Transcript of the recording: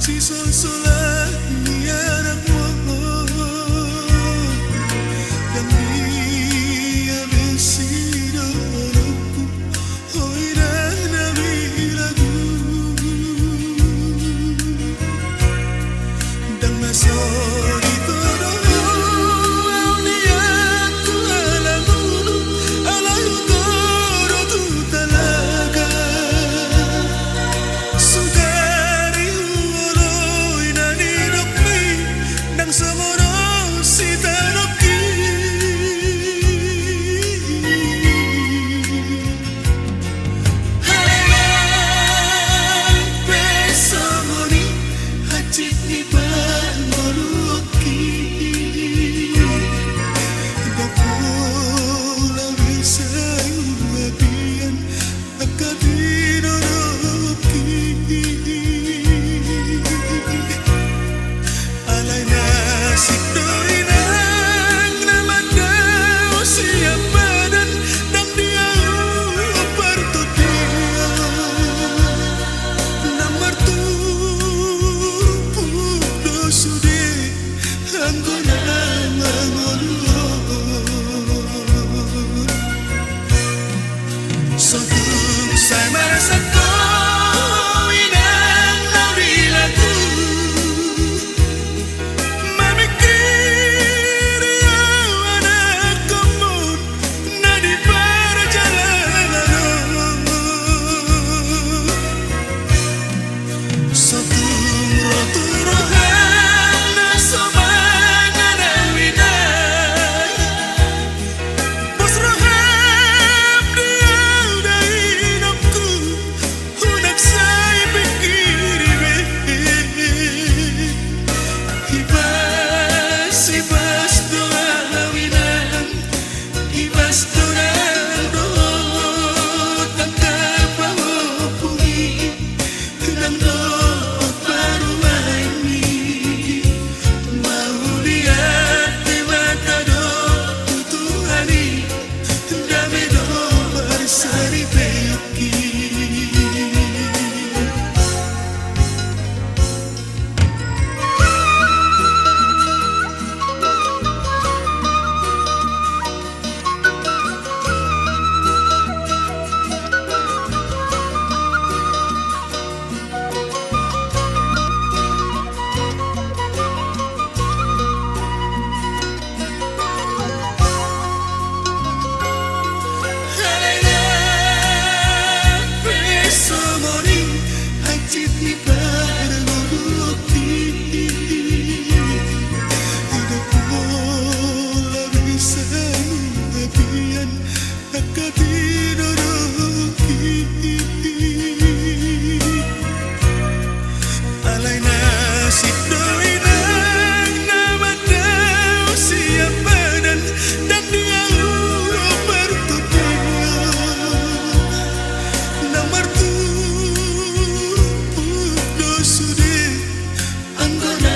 si sol sola ni anak mo dan dia besido aku hoy na bilagu dan masori saya merasa kau inang nabilaku memikir ya anak kamu nadi perjalanan satu rotu rohana somangan awinah bos roham dia saya pikir ibas doa winan ibas doa tangkap pumi dan doa baru ini mau lihat di mata doa Tuhani damai doa bersari peyoki. I'm gonna